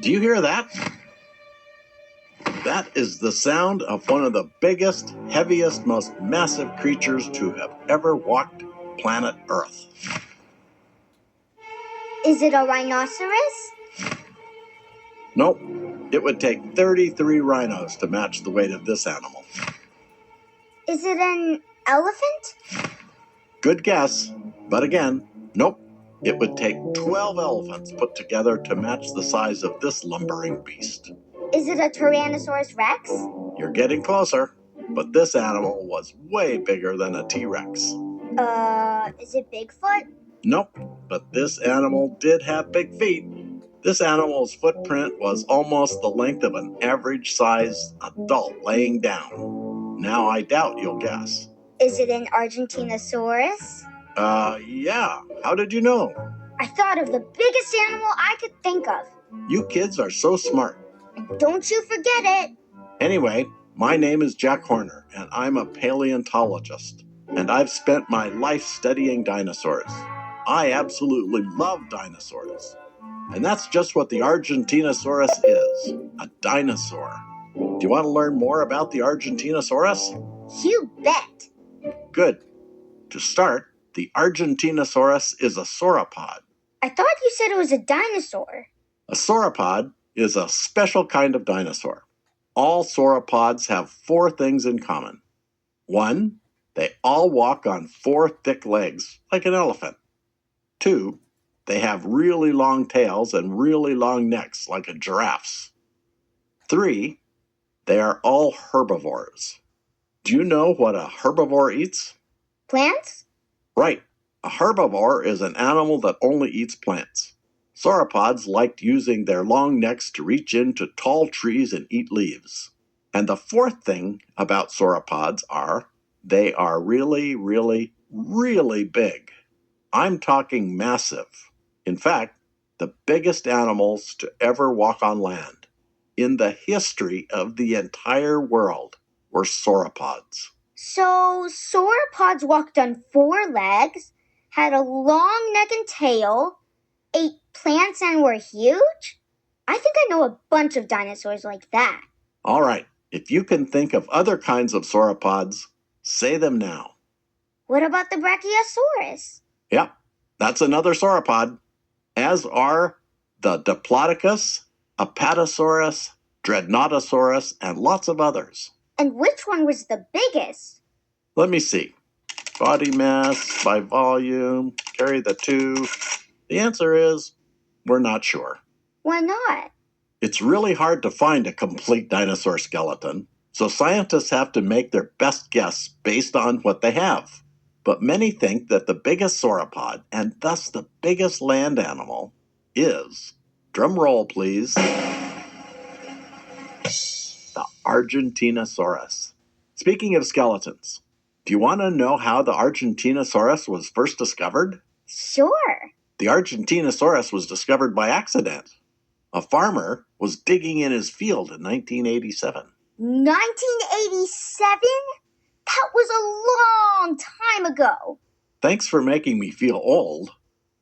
Do you hear that? That is the sound of one of the biggest, heaviest, most massive creatures to have ever walked planet Earth. Is it a rhinoceros? Nope. It would take 33 rhinos to match the weight of this animal. Is it an elephant? Good guess, but again, nope. It would take 12 elephants put together to match the size of this lumbering beast. Is it a Tyrannosaurus Rex? You're getting closer, but this animal was way bigger than a T-Rex. Is it Bigfoot? Nope, but this animal did have big feet. This animal's footprint was almost the length of an average-sized adult laying down. Now I doubt you'll guess. Is it an Argentinosaurus? Yeah. How did you know? I thought of the biggest animal I could think of. You kids are so smart. And don't you forget it. Anyway, my name is Jack Horner, and I'm a paleontologist. And I've spent my life studying dinosaurs. I absolutely love dinosaurs. And that's just what the Argentinosaurus is, a dinosaur. Do you want to learn more about the Argentinosaurus? You bet. Good. To start, the Argentinosaurus is a sauropod. I thought you said it was a dinosaur. A sauropod is a special kind of dinosaur. All sauropods have 4 things in common. 1, they all walk on 4 thick legs, like an elephant. 2, they have really long tails and really long necks, like a giraffe's. 3, they are all herbivores. Do you know what a herbivore eats? Plants? Right. A herbivore is an animal that only eats plants. Sauropods liked using their long necks to reach into tall trees and eat leaves. And the 4th thing about sauropods are they are really, really, really big. I'm talking massive. In fact, the biggest animals to ever walk on land in the history of the entire world were sauropods. So sauropods walked on 4 legs, had a long neck and tail, ate plants and were huge? I think I know a bunch of dinosaurs like that. All right, if you can think of other kinds of sauropods, say them now. What about the Brachiosaurus? Yep, that's another sauropod, as are the Diplodocus, Apatosaurus, Dreadnoughtosaurus, and lots of others. And which one was the biggest? Let me see. Body mass by volume, carry the 2. The answer is, we're not sure. Why not? It's really hard to find a complete dinosaur skeleton, so scientists have to make their best guess based on what they have. But many think that the biggest sauropod, and thus the biggest land animal, is, drum roll please, the Argentinosaurus. Speaking of skeletons, do you want to know how the Argentinosaurus was first discovered? Sure. The Argentinosaurus was discovered by accident. A farmer was digging in his field in 1987. 1987? That was a long time ago. Thanks for making me feel old.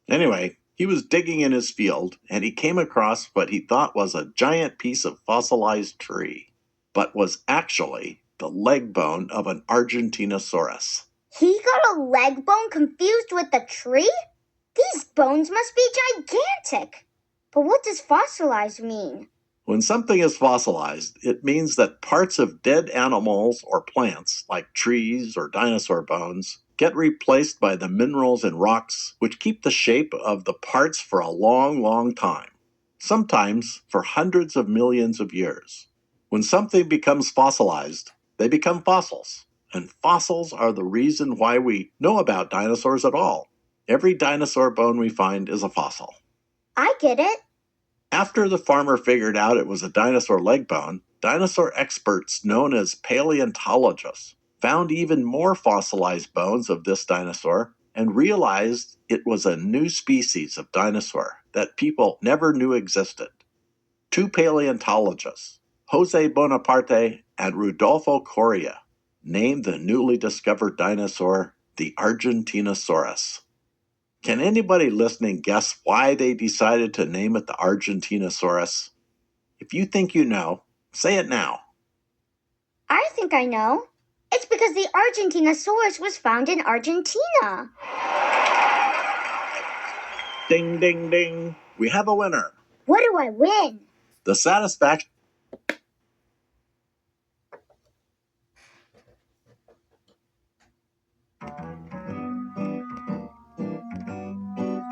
Anyway, he was digging in his field, and he came across what he thought was a giant piece of fossilized tree, but was actually the leg bone of an Argentinosaurus. He got a leg bone confused with the tree? These bones must be gigantic. But what does fossilized mean? When something is fossilized, it means that parts of dead animals or plants, like trees or dinosaur bones, get replaced by the minerals and rocks which keep the shape of the parts for a long, long time, sometimes for hundreds of millions of years. When something becomes fossilized, they become fossils, and fossils are the reason why we know about dinosaurs at all. Every dinosaur bone we find is a fossil. I get it. After the farmer figured out it was a dinosaur leg bone, dinosaur experts known as paleontologists found even more fossilized bones of this dinosaur and realized it was a new species of dinosaur that people never knew existed. 2 paleontologists, Jose Bonaparte and Rudolfo Coria, named the newly discovered dinosaur the Argentinosaurus. Can anybody listening guess why they decided to name it the Argentinosaurus? If you think you know, say it now. I think I know. It's because the Argentinosaurus was found in Argentina. Ding, ding, ding. We have a winner. What do I win? The satisfaction.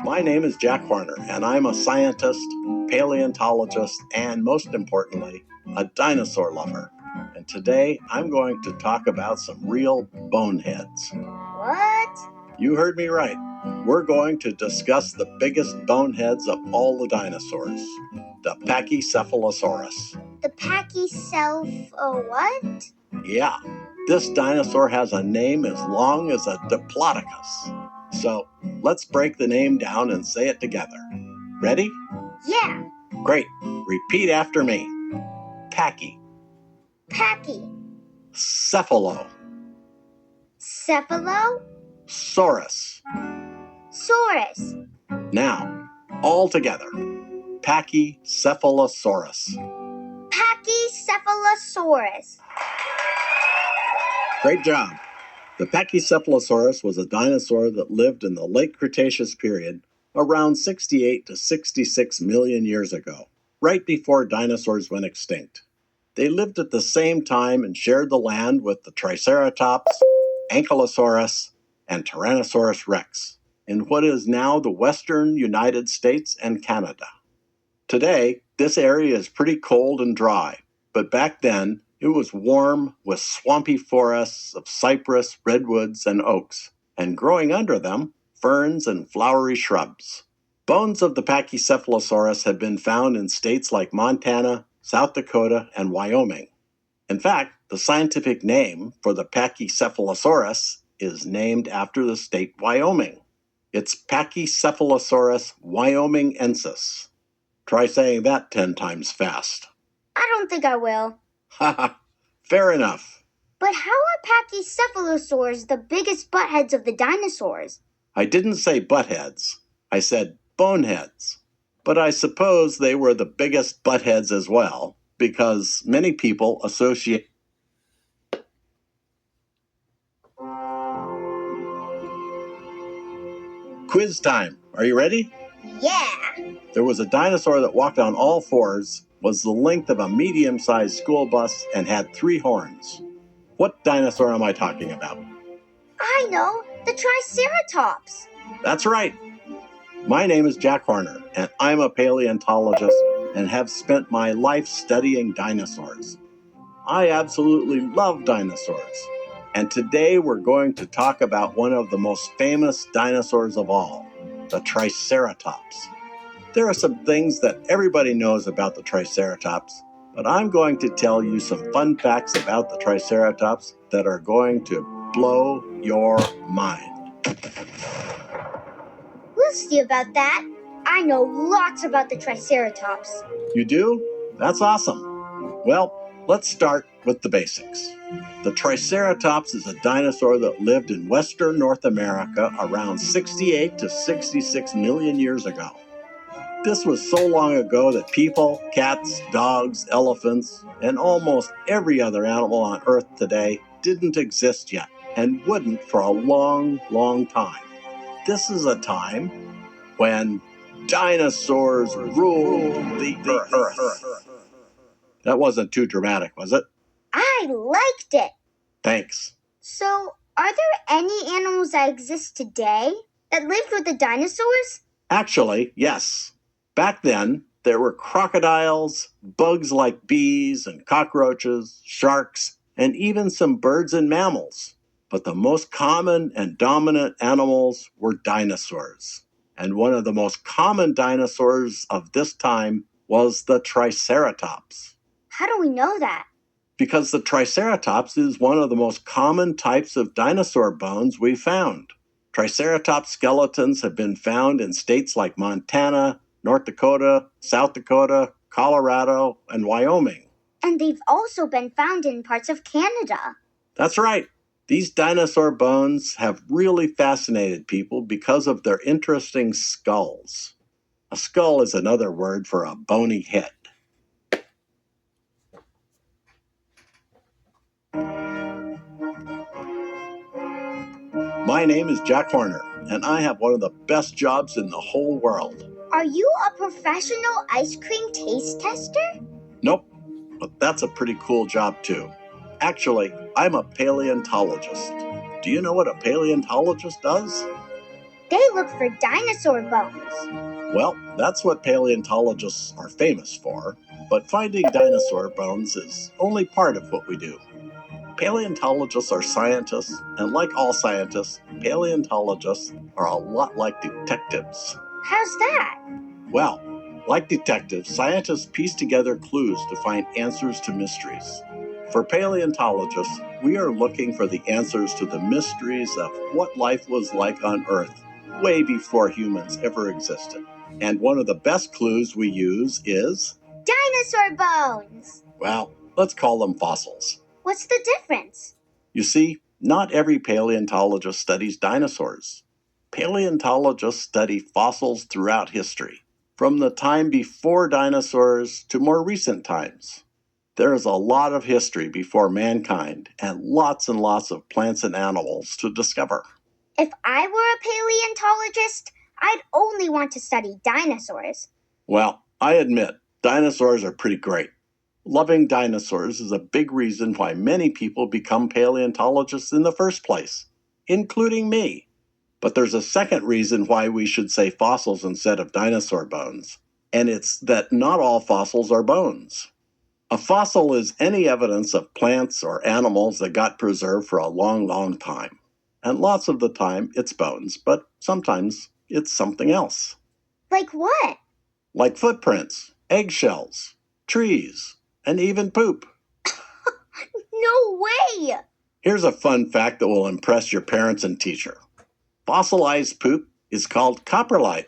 My name is Jack Horner, and I'm a scientist, paleontologist, and most importantly, a dinosaur lover. And today I'm going to talk about some real boneheads. What? You heard me right. We're going to discuss the biggest boneheads of all the dinosaurs, the Pachycephalosaurus. The what? Yeah, this dinosaur has a name as long as a diplodocus. So let's break the name down and say it together. Ready? Yeah. Great. Repeat after me. Pachy. Pachy. Cephalo. Cephalo. Saurus. Saurus. Now, all together. Pachycephalosaurus. Pachycephalosaurus. Great job. The Pachycephalosaurus was a dinosaur that lived in the late Cretaceous period around 68 to 66 million years ago, right before dinosaurs went extinct. They lived at the same time and shared the land with the Triceratops, Ankylosaurus, and Tyrannosaurus rex in what is now the western United States and Canada. Today, this area is pretty cold and dry, but back then it was warm with swampy forests of cypress, redwoods, and oaks, and growing under them, ferns and flowery shrubs. Bones of the Pachycephalosaurus have been found in states like Montana, South Dakota, and Wyoming. In fact, the scientific name for the Pachycephalosaurus is named after the state Wyoming. It's Pachycephalosaurus wyomingensis. Try saying that 10 times fast. I don't think I will. Haha, fair enough. But how are Pachycephalosaurs the biggest buttheads of the dinosaurs? I didn't say buttheads. I said boneheads. But I suppose they were the biggest buttheads as well, because many people associate. Quiz time. Are you ready? Yeah. There was a dinosaur that walked on all fours, was the length of a medium-sized school bus, and had 3 horns. What dinosaur am I talking about? I know, the Triceratops. That's right. My name is Jack Horner, and I'm a paleontologist and have spent my life studying dinosaurs. I absolutely love dinosaurs. And today we're going to talk about one of the most famous dinosaurs of all, the Triceratops. There are some things that everybody knows about the Triceratops, but I'm going to tell you some fun facts about the Triceratops that are going to blow your mind. We'll see about that. I know lots about the Triceratops. You do? That's awesome. Well, let's start with the basics. The Triceratops is a dinosaur that lived in western North America around 68 to 66 million years ago. This was so long ago that people, cats, dogs, elephants, and almost every other animal on Earth today didn't exist yet and wouldn't for a long, long time. This is a time when dinosaurs ruled the Earth. That wasn't too dramatic, was it? I liked it. Thanks. So, are there any animals that exist today that lived with the dinosaurs? Actually, yes. Back then, there were crocodiles, bugs like bees and cockroaches, sharks, and even some birds and mammals. But the most common and dominant animals were dinosaurs. And one of the most common dinosaurs of this time was the Triceratops. How do we know that? Because the Triceratops is one of the most common types of dinosaur bones we've found. Triceratops skeletons have been found in states like Montana, North Dakota, South Dakota, Colorado, and Wyoming. And they've also been found in parts of Canada. That's right. These dinosaur bones have really fascinated people because of their interesting skulls. A skull is another word for a bony head. My name is Jack Horner, and I have one of the best jobs in the whole world. Are you a professional ice cream taste tester? Nope, but that's a pretty cool job too. Actually, I'm a paleontologist. Do you know what a paleontologist does? They look for dinosaur bones. Well, that's what paleontologists are famous for, but finding dinosaur bones is only part of what we do. Paleontologists are scientists, and like all scientists, paleontologists are a lot like detectives. How's that? Well, like detectives, scientists piece together clues to find answers to mysteries. For paleontologists, we are looking for the answers to the mysteries of what life was like on Earth way before humans ever existed. And one of the best clues we use is Dinosaur bones! well, let's call them fossils. What's the difference? You see, not every paleontologist studies dinosaurs. Paleontologists study fossils throughout history, from the time before dinosaurs to more recent times. There is a lot of history before mankind and lots of plants and animals to discover. If I were a paleontologist, I'd only want to study dinosaurs. Well, I admit, dinosaurs are pretty great. Loving dinosaurs is a big reason why many people become paleontologists in the first place, including me. But there's a second reason why we should say fossils instead of dinosaur bones, and it's that not all fossils are bones. A fossil is any evidence of plants or animals that got preserved for a long time. And lots of the time it's bones, but sometimes it's something else. Like what? Like footprints, eggshells, trees, and even poop. No way! Here's a fun fact that will impress your parents and teacher. Fossilized poop is called coprolite.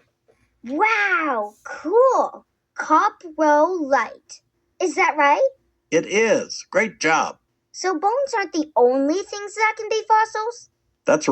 Wow, cool. Coprolite. Is that right? It is. Great job. So bones aren't the only things that can be fossils? That's right.